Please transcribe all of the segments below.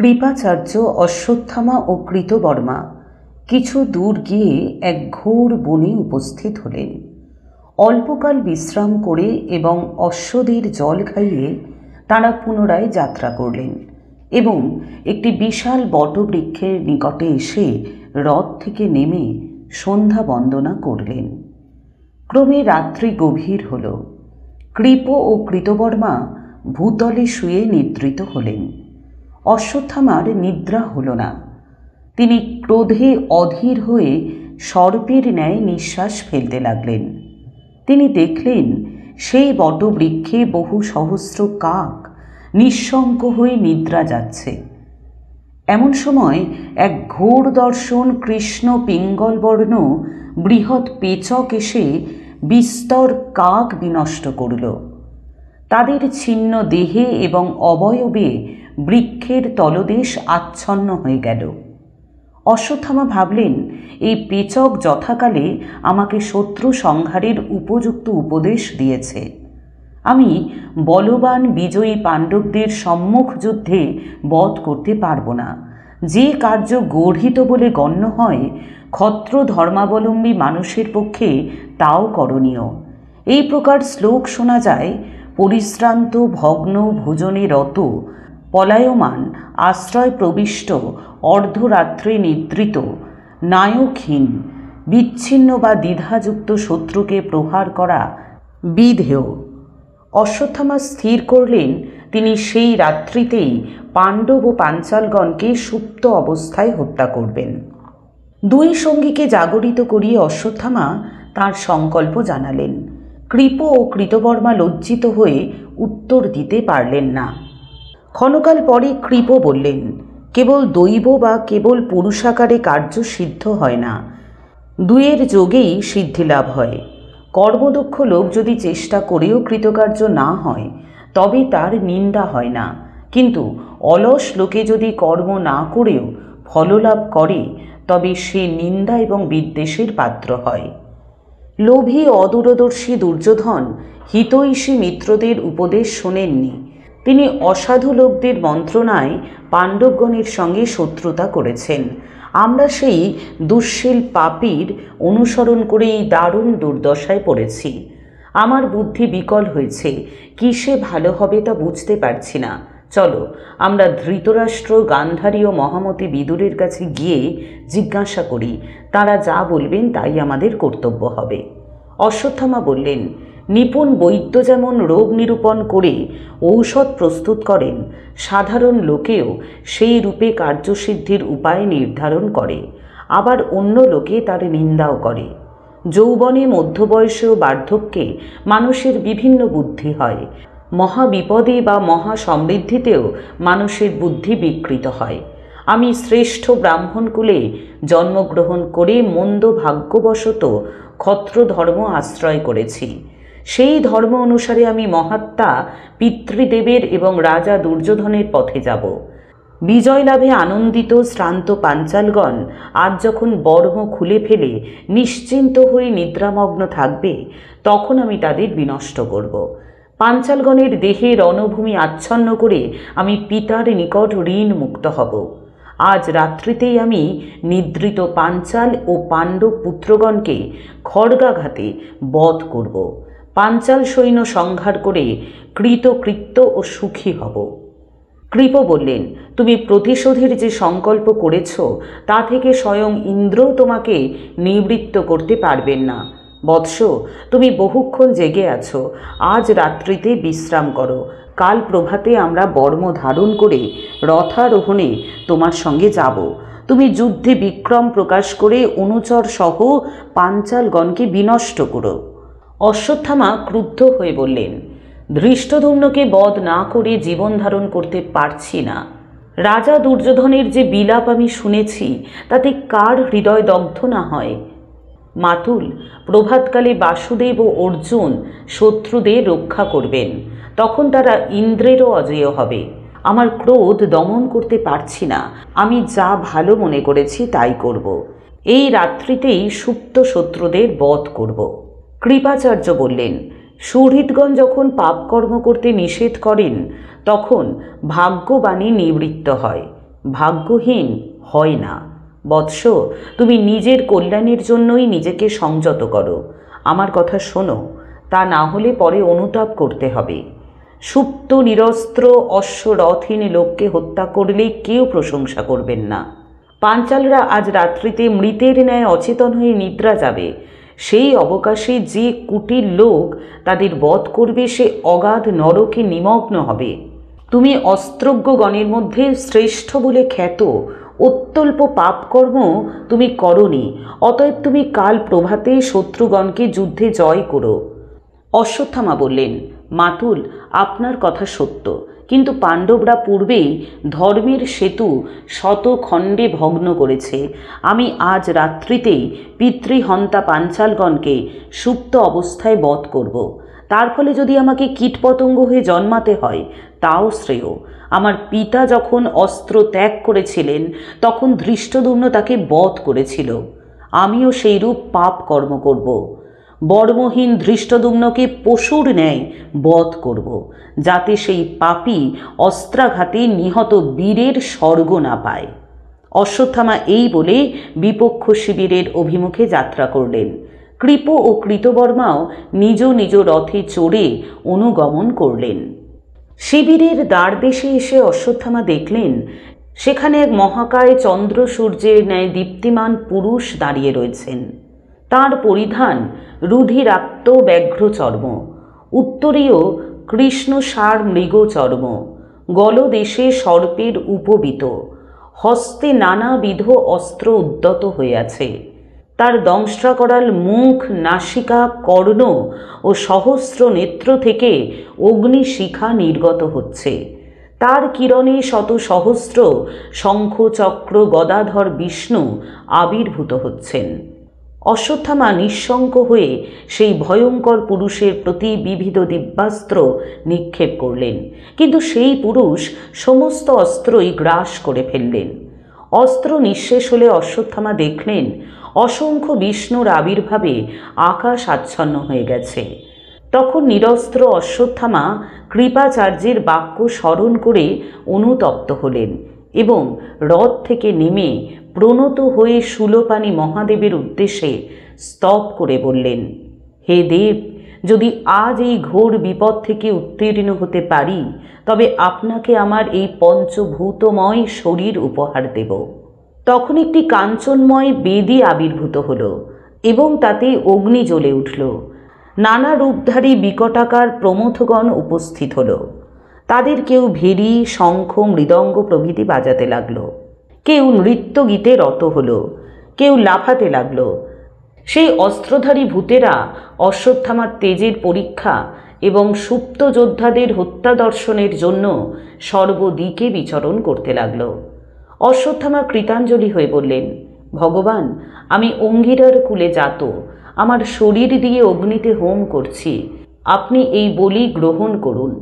কৃপাচার্য অশ্বত্থামা ও কৃতবর্মা কিছু দূর গিয়ে এক ঘোর বনে উপস্থিত হলেন। অল্পকাল বিশ্রাম করে এবং অশ্বদের জল খাইয়ে তাঁরা পুনরায় যাত্রা করলেন এবং একটি বিশাল বটবৃক্ষের নিকটে এসে রথ থেকে নেমে সন্ধ্যা বন্দনা করলেন। ক্রমে রাত্রি গভীর হল। কৃপ ও কৃতবর্মা ভূতলে শুয়ে নিদ্রিত হলেন। অশ্বত্থামার নিদ্রা হল না। তিনি ক্রোধে অধীর হয়ে সর্পের ন্যায় নিঃশ্বাস ফেলতে লাগলেন। তিনি দেখলেন সেই বটবৃক্ষে বহু সহস্র কাক নিঃশঙ্ক হয়ে নিদ্রা যাচ্ছে। এমন সময় এক ঘোর দর্শন কৃষ্ণ পিঙ্গলবর্ণ বৃহৎ পেচক এসে বিস্তর কাক বিনষ্ট করল। তাদের ছিন্ন দেহে এবং অবয়বে বৃক্ষের তলদেশ আচ্ছন্ন হয়ে গেল। অশ্বত্থামা ভাবলেন, এই পেচক যথাকালে আমাকে শত্রু সংহারের উপযুক্ত উপদেশ দিয়েছে। আমি বলবান বিজয়ী পাণ্ডবদের সম্মুখ যুদ্ধে বধ করতে পারব না। যে কার্য গর্হিত বলে গণ্য হয় ক্ষত্র ধর্মাবলম্বী মানুষের পক্ষে তাও করণীয়। এই প্রকার শ্লোক শোনা যায়। পরিশ্রান্ত ভগ্ন ভোজনে রত পলায়মান আশ্রয় প্রবিষ্ট অর্ধরাত্রে নিদ্রিত নায়কহীন বিচ্ছিন্ন বা দ্বিধাযুক্ত শত্রুকে প্রহার করা বিধেয়। অশ্বত্থামা স্থির করলেন তিনি সেই রাত্রিতেই পাণ্ডব ও পাঞ্চালগণকে সুপ্ত অবস্থায় হত্যা করবেন। দুই সঙ্গীকে জাগরিত করিয়ে অশ্বত্থামা তাঁর সংকল্প জানালেন। কৃপ ও কৃতবর্মা লজ্জিত হয়ে উত্তর দিতে পারলেন না। ক্ষণকাল পরে কৃপ বললেন, কেবল দৈব বা কেবল পুরুষাকারে কার্য সিদ্ধ হয় না, দুয়ের যোগেই সিদ্ধিলাভ হয়। কর্মদক্ষ লোক যদি চেষ্টা করেও কৃতকার্য না হয় তবে তার নিন্দা হয় না, কিন্তু অলস লোকে যদি কর্ম না করেও ফললাভ করে তবে সে নিন্দা এবং বিদ্বেষের পাত্র হয়। লোভী অদূরদর্শী দুর্যোধন হিতৈষী মিত্রদের উপদেশ শোনেননি। তিনি অসাধু লোকদের মন্ত্রণায় পাণ্ডবগণের সঙ্গে শত্রুতা করেছেন। আমরা সেই দুঃশীল পাপীর অনুসরণ করেই দারুণ দুর্দশায় পড়েছি। আমার বুদ্ধি বিকল হয়েছে, কিসে ভালো হবে তা বুঝতে পারছি না। চলো আমরা ধৃতরাষ্ট্র, গান্ধারী ও মহামতি বিদুরের কাছে গিয়ে জিজ্ঞাসা করি, তারা যা বলবেন তাই আমাদের কর্তব্য হবে। অশ্বত্থামা বললেন, নিপুণ বৈদ্য যেমন রোগ নিরূপণ করে ঔষধ প্রস্তুত করেন, সাধারণ লোকেও সেই রূপে কার্যসিদ্ধির উপায় নির্ধারণ করে, আবার অন্য লোকে তার নিন্দাও করে। যৌবনে, মধ্যবয়সে ও বার্ধক্যে মানুষের বিভিন্ন বুদ্ধি হয়। মহাবিপদে বা মহা সমৃদ্ধিতেও মানুষের বুদ্ধি বিকৃত হয়। আমি শ্রেষ্ঠ ব্রাহ্মণকুলে জন্মগ্রহণ করে মন্দ ভাগ্যবশত ক্ষত্র ধর্ম আশ্রয় করেছি। সেই ধর্ম অনুসারে আমি মহাত্মা পিতৃদেবের এবং রাজা দুর্যোধনের পথে যাব। বিজয় লাভে আনন্দিত শ্রান্ত পাঞ্চালগণ আজ যখন বর্ম খুলে ফেলে নিশ্চিন্ত হয়ে নিদ্রামগ্ন থাকবে, তখন আমি তাদের বিনষ্ট করব। পাঞ্চালগণের দেহে রণভূমি আচ্ছন্ন করে আমি পিতার নিকট ঋণ মুক্ত হব। আজ রাত্রিতেই আমি নিদ্রিত পাঞ্চাল ও পাণ্ডব পুত্রগণকে খড়গাঘাতে বধ করব। পাঞ্চাল সৈন্য সংহার করে কৃতকৃত্য ও সুখী হব। কৃপ বললেন, তুমি প্রতিশোধের যে সংকল্প করেছ তা থেকে স্বয়ং ইন্দ্রও তোমাকে নিবৃত্ত করতে পারবেন না। বৎস, তুমি বহুক্ষণ জেগে আছো, আজ রাত্রিতে বিশ্রাম করো। কাল প্রভাতে আমরা বর্ম ধারণ করে রথারোহণে তোমার সঙ্গে যাব। তুমি যুদ্ধে বিক্রম প্রকাশ করে অনুচর সহ পাঞ্চালগণকে বিনষ্ট করো। অশ্বত্থামা ক্রুদ্ধ হয়ে বললেন, ধৃষ্টদ্যুম্নকে বধ না করে জীবন ধারণ করতে পারছি না। রাজা দুর্যোধনের যে বিলাপ আমি শুনেছি তাতে কার হৃদয় দগ্ধ না হয়। মাতুল, প্রভাতকালে বাসুদেব ও অর্জুন শত্রুদের রক্ষা করবেন, তখন তারা ইন্দ্রেরও অজেয় হবে। আমার ক্রোধ দমন করতে পারছি না। আমি যা ভালো মনে করেছি তাই করব। এই রাত্রিতেই সুপ্ত শত্রুদের বধ করব। কৃপাচার্য বললেন, সুহৃদগণ যখন পাপকর্ম করতে নিষেধ করেন তখন ভাগ্যবাণী নিবৃত্ত হয়। ভাগ্যহীন হয় না বৎস। তুমি নিজের কল্যাণের জন্যই নিজেকে সংযত করো। আমার কথা শোনো, তা না হলে পরে অনুতাপ করতে হবে। সুপ্ত নিরস্ত্র অশ্বরথহীন লোককে হত্যা করলে কেউ প্রশংসা করবেন না। পাঞ্চালরা আজ রাত্রিতে মৃতের ন্যায় অচেতন হয়ে নিদ্রা যাবে। সেই অবকাশে যে কুটির লোক তাদের বধ করবে সে অগাধ নরকে নিমগ্ন হবে। তুমি অস্ত্রজ্ঞগণের মধ্যে শ্রেষ্ঠ বলে খ্যাত, অত্যল্প পাপকর্ম তুমি করনি, অতএব তুমি কাল প্রভাতে শত্রুগণকে যুদ্ধে জয় করো। অশ্বত্থামা বললেন, মাতুল, আপনার কথা সত্য, কিন্তু পাণ্ডবরা পূর্বেই ধর্মের সেতু শত খণ্ডে ভগ্ন করেছে। আমি আজ রাত্রিতেই পিতৃহন্তা পাঞ্চালগণকে সুপ্ত অবস্থায় বধ করব। তার ফলে যদি আমাকে কীটপতঙ্গ হয়ে জন্মাতে হয় তাও শ্রেয়। আমার পিতা যখন অস্ত্র ত্যাগ করেছিলেন তখন ধৃষ্টদ্যুম্ন তাকে বধ করেছিল। আমিও সেইরূপ পাপ কর্ম করব। বর্মহীন ধৃষ্টদ্যুম্নকে পশুর ন্যায় বধ করব, যাতে সেই পাপী অস্ত্রাঘাতে নিহত বীরের স্বর্গ না পায়। অশ্বত্থামা এই বলে বিপক্ষ শিবিরের অভিমুখে যাত্রা করলেন। কৃপ ও কৃতবর্মাও নিজ নিজ রথে চড়ে অনুগমন করলেন। শিবিরের দ্বারদেশে এসে অশ্বত্থামা দেখলেন সেখানে এক মহাকায় চন্দ্র সূর্যের ন্যায় দীপ্তিমান পুরুষ দাঁড়িয়ে রয়েছেন। তাঁর পরিধান রুধিরাক্ত ব্যাঘ্রচর্ম, উত্তরীয় কৃষ্ণসার মৃগচর্ম, গলদেশে সর্পের উপবিত, হস্তে নানাবিধ অস্ত্র উদ্যত হইয়াছে। তার দংষ্ট্রাকরাল মুখ, নাসিকা, কর্ণ ও সহস্র নেত্র থেকে অগ্নিশিখা নির্গত হচ্ছে। তার কিরণে শত সহস্র শঙ্খ, চক্র, গদাধর বিষ্ণু আবির্ভূত হচ্ছেন। অশ্বত্থামা নিঃশঙ্ক হয়ে সেই ভয়ঙ্কর পুরুষের প্রতি বিবিধ দিব্যাস্ত্র নিক্ষেপ করলেন, কিন্তু সেই পুরুষ সমস্ত অস্ত্রই গ্রাস করে ফেললেন। অস্ত্র নিঃশেষ হলে অশ্বত্থামা দেখলেন অসংখ্য বিষ্ণুর আবির্ভাবে আকাশ আচ্ছন্ন হয়ে গেছে। তখন নিরস্ত্র অশ্বত্থামা কৃপাচার্যের বাক্য স্মরণ করে অনুতপ্ত হলেন এবং রথ থেকে নেমে প্রণত হয়ে শূলপাণি মহাদেবের উদ্দেশ্যে স্তব করে বললেন, হে দেব, যদি আজ এই ঘোর বিপদ থেকে উত্তীর্ণ হতে পারি তবে আপনাকে আমার এই পঞ্চভূতময় শরীর উপহার দেব। তখন একটি কাঞ্চনময় বেদী আবির্ভূত হল এবং তাতে অগ্নি জ্বলে উঠল। নানা রূপধারী বিকটাকার প্রমথগণ উপস্থিত হল। তাদের কেউ ভেরি, শঙ্খ, মৃদঙ্গ প্রভৃতি বাজাতে লাগল, কেউ নৃত্য গীতে রত হল, কেউ লাফাতে লাগল। সেই অস্ত্রধারী ভূতেরা অশ্বত্থামার তেজের পরীক্ষা এবং সুপ্ত যোদ্ধাদের হত্যা দর্শনের জন্য সর্বদিকে বিচরণ করতে লাগল। অশ্বত্থামা কৃতাঞ্জলি হয়ে বললেন, ভগবান, আমি অঙ্গিরার কুলে জাত, আমার শরীর দিয়ে অগ্নিতে হোম করছি, আপনি এই বলি গ্রহণ করুন।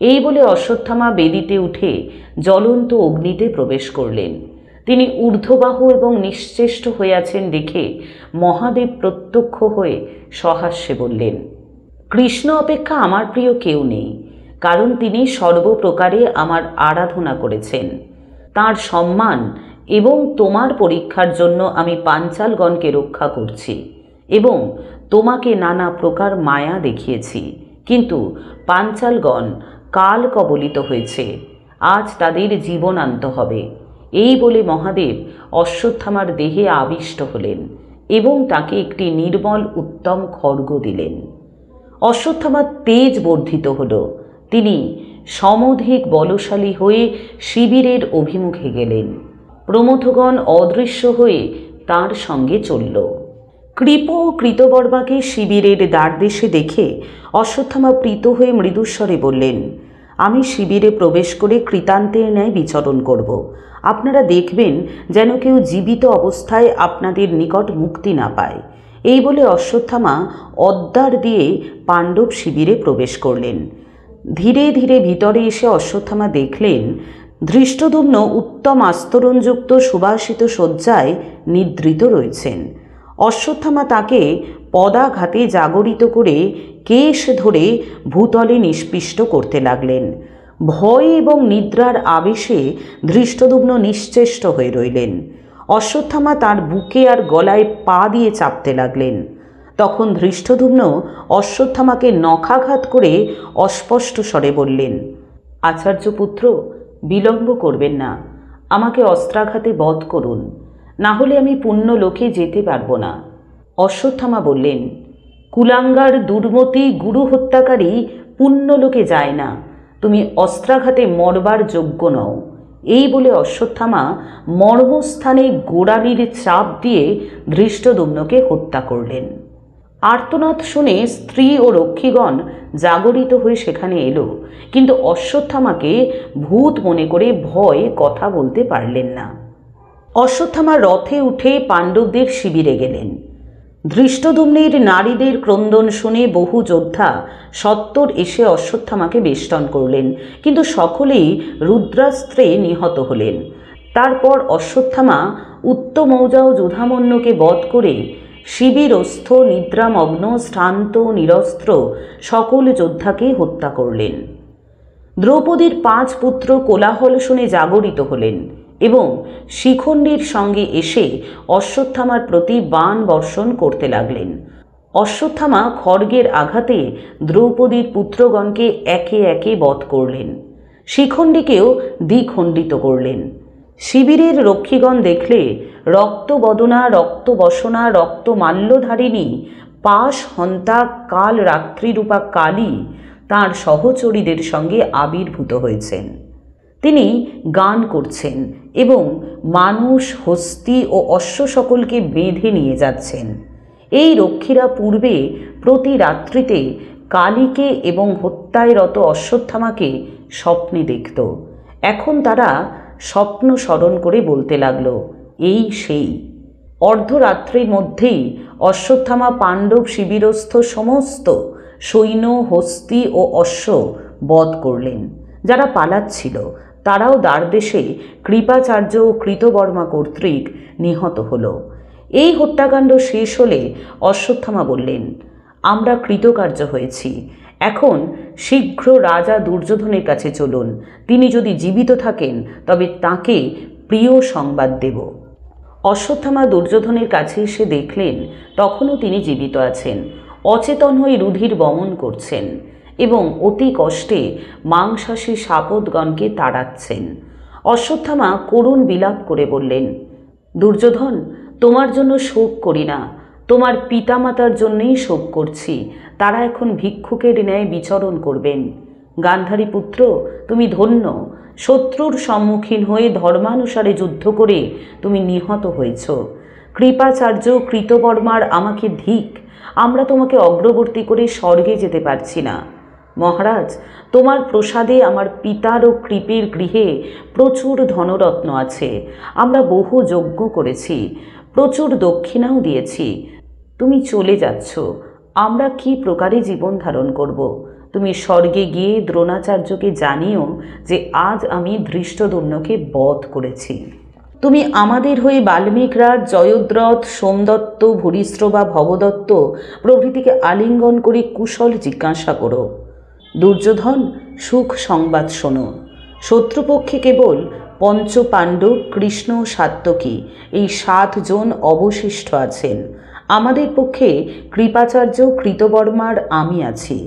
এই বলে অশ্বত্থামা বেদিতে উঠে জ্বলন্ত অগ্নিতে প্রবেশ করলেন। তিনি ঊর্ধ্ববাহু এবং নিশ্চেষ্ট হয়ে আছেন দেখে মহাদেব প্রত্যক্ষ হয়ে সহাস্যে বললেন, কৃষ্ণ অপেক্ষা আমার প্রিয় কেউ নেই, কারণ তিনি সর্বপ্রকারে আমার আরাধনা করেছেন। তাঁর সম্মান এবং তোমার পরীক্ষার জন্য আমি পাঞ্চালগণকে রক্ষা করছি এবং তোমাকে নানা প্রকার মায়া দেখিয়েছি, কিন্তু পাঞ্চালগণ কাল কবলিত হয়েছে, আজ তাদের জীবনান্ত হবে। এই বলে মহাদেব অশ্বত্থামার দেহে আবিষ্ট হলেন এবং তাকে একটি নির্মল উত্তম খড়গ দিলেন। অশ্বত্থামার তেজ বর্ধিত হল। তিনি সমধিক বলশালী হয়ে শিবিরের অভিমুখে গেলেন। প্রমথগণ অদৃশ্য হয়ে তাঁর সঙ্গে চলল। কৃপ ও কৃতবর্মাকে শিবিরের দ্বারদেশে দেখে অশ্বত্থামা প্রীত হয়ে মৃদুস্বরে বললেন, আমি শিবিরে প্রবেশ করে কৃতান্তের ন্যায় বিচরণ করব। আপনারা দেখবেন যেন কেউ জীবিত অবস্থায় আপনাদের নিকট মুক্তি না পায়। এই বলে অশ্বত্থামা অদ্বার দিয়ে পাণ্ডব শিবিরে প্রবেশ করলেন। ধীরে ধীরে ভিতরে এসে অশ্বত্থামা দেখলেন ধৃষ্টদ্যুম্ন উত্তম আস্তরণযুক্ত সুবাসিত শয্যায় নিদ্রিত রয়েছেন। অশ্বত্থামা তাকে পদাঘাতে জাগরিত করে কেশ ধরে ভূতলে নিষ্পিষ্ট করতে লাগলেন। ভয় এবং নিদ্রার আবেশে ধৃষ্টদ্যুম্ন নিশ্চেষ্ট হয়ে রইলেন। অশ্বত্থামা তার বুকে আর গলায় পা দিয়ে চাপতে লাগলেন। তখন ধৃষ্টদ্যুম্ন অশ্বত্থামাকে নখাঘাত করে অস্পষ্ট স্বরে বললেন, আচার্যপুত্র, বিলম্ব করবেন না, আমাকে অস্ত্রাঘাতে বধ করুন, না হলে আমি পুণ্যলোকে যেতে পারব না। অশ্বত্থামা বললেন, কুলাঙ্গার দুর্মতি গুরু হত্যাকারী পুণ্যলোকে যায় না, তুমি অস্ত্রাঘাতে মরবার যোগ্য নও। এই বলে অশ্বত্থামা মর্মস্থানে গোড়ালির চাপ দিয়ে ধৃষ্টদ্যুম্নকে হত্যা করলেন। আর্তনাদ শুনে স্ত্রী ও রক্ষীগণ জাগরিত হয়ে সেখানে এলো, কিন্তু অশ্বত্থামাকে ভূত মনে করে ভয়ে কথা বলতে পারলেন না। অশ্বত্থামা রথে উঠে পাণ্ডবদের শিবিরে গেলেন। ধৃষ্টদ্যুম্নের নারীদের ক্রন্দন শুনে বহু যোদ্ধা সত্বর এসে অশ্বত্থামাকে বেষ্টন করলেন, কিন্তু সকলেই রুদ্রাস্ত্রে নিহত হলেন। তারপর অশ্বত্থামা উত্তমৌজা ও যুধামন্যকে বধ করে শিবিরস্থ নিদ্রামগ্ন শ্রান্ত নিরস্ত্র সকল যোদ্ধাকে হত্যা করলেন। দ্রৌপদীর 5 পুত্র কোলাহল শুনে জাগরিত হলেন এবং শিখণ্ডীর সঙ্গে এসে অশ্বত্থামার প্রতি বাণ বর্ষণ করতে লাগলেন। অশ্বত্থামা খড়গের আঘাতে দ্রৌপদীর পুত্রগণকে একে একে বধ করলেন, শিখণ্ডীকেও দ্বিখণ্ডিত করলেন। শিবিরের রক্ষীগণ দেখলে রক্তবদনা, রক্তবসনা, রক্তমাল্যধারিণী পাশ হন্তা কাল রাত্রিরূপা কালী তাঁর সহচরীদের সঙ্গে আবির্ভূত হয়েছেন। তিনি গান করছেন এবং মানুষ, হস্তি ও অশ্ব সকলকে বেঁধে নিয়ে যাচ্ছেন। এই রক্ষীরা পূর্বে প্রতি রাত্রিতে কালীকে এবং হত্যায় রত অশ্বত্থামাকে স্বপ্নে দেখত। এখন তারা স্বপ্ন স্মরণ করে বলতে লাগল, এই সেই। অর্ধরাত্রির মধ্যেই অশ্বত্থামা পাণ্ডব শিবিরস্থ সমস্ত সৈন্য, হস্তি ও অশ্ব বধ করলেন। যারা পালাচ্ছিল তারাও দ্বারদেশে কৃপাচার্য ও কৃতবর্মা কর্তৃক নিহত হল। এই হত্যাকাণ্ড শেষ হলে অশ্বত্থামা বললেন, আমরা কৃতকার্য হয়েছি, এখন শীঘ্র রাজা দুর্যোধনের কাছে চলুন, তিনি যদি জীবিত থাকেন তবে তাকে প্রিয় সংবাদ দেব। অশ্বত্থামা দুর্যোধনের কাছে এসে দেখলেন তখনও তিনি জীবিত আছেন, অচেতন হয়ে রুধির বমন করছেন এবং অতি কষ্টে মাংসাশী সাপদগণকে তাড়াচ্ছেন। অশ্বত্থামা করুণ বিলাপ করে বললেন, দুর্যোধন, তোমার জন্য শোক করি না, তোমার পিতামাতার জন্যেই শোক করছি, তারা এখন ভিক্ষুকের ন্যায় বিচরণ করবেন। গান্ধারী পুত্র, তুমি ধন্য, শত্রুর সম্মুখীন হয়ে ধর্মানুসারে যুদ্ধ করে তুমি নিহত হয়েছ। কৃপাচার্য কৃতবর্মার আমাকে ধিক, আমরা তোমাকে অগ্রবর্তী করে স্বর্গে যেতে পারছি না। মহারাজ, তোমার প্রসাদে আমার পিতার ও কৃপের গৃহে প্রচুর ধনরত্ন আছে, আমরা বহু যজ্ঞ করেছি, প্রচুর দক্ষিণাও দিয়েছি, তুমি চলে যাচ্ছ, আমরা কি প্রকারে জীবন ধারণ করব? তুমি স্বর্গে গিয়ে দ্রোণাচার্যকে জানিও যে আজ আমি ধৃষ্টদ্যুম্নকে বধ করেছি। তুমি আমাদের হয়ে বাল্মীকরাজ, জয়দ্রথ, সোমদত্ত, ভূরিশ্রবা, ভবদত্ত প্রভৃতিকে আলিঙ্গন করে কুশল জিজ্ঞাসা করো। দুর্যোধন, সুখ সংবাদ শোনো, শত্রুপক্ষে কেবল পঞ্চপাণ্ডব, কৃষ্ণ, সাত্যকী এই 7 জন অবশিষ্ট আছেন। আমাদের পক্ষে কৃপাচার্য, কৃতবর্মার আমি আছি।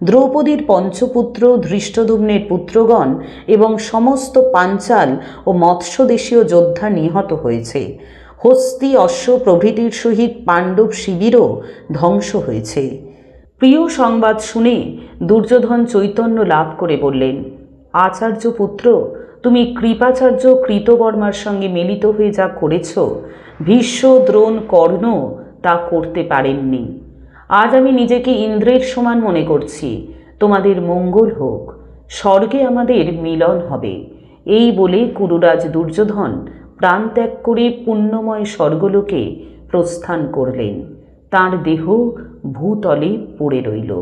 দ্রৌপদীর পঞ্চপুত্র, ধৃষ্টদ্যুম্নের পুত্রগণ এবং সমস্ত পাঞ্চাল ও মৎস্যদেশীয় যোদ্ধা নিহত হয়েছে। হস্তি, অশ্ব প্রভৃতির সহিত পাণ্ডব শিবিরও ধ্বংস হয়েছে। প্রিয় সংবাদ শুনে দুর্যোধন চৈতন্য লাভ করে বললেন, আচার্য পুত্র, তুমি কৃপাচার্য কৃতবর্মার সঙ্গে মিলিত হয়ে যা করেছ, ভীষ্ম, দ্রোণ, কর্ণ তা করতে পারেননি। আজ আমি নিজেকে ইন্দ্রের সমান মনে করছি, তোমাদের মঙ্গল হোক, স্বর্গে আমাদের মিলন হবে। এই বলে কুরুরাজ দুর্যোধন প্রাণত্যাগ করে পুণ্যময় স্বর্গলোকে প্রস্থান করলেন। তাঁর দেহ ভূতলে পড়ে রইল।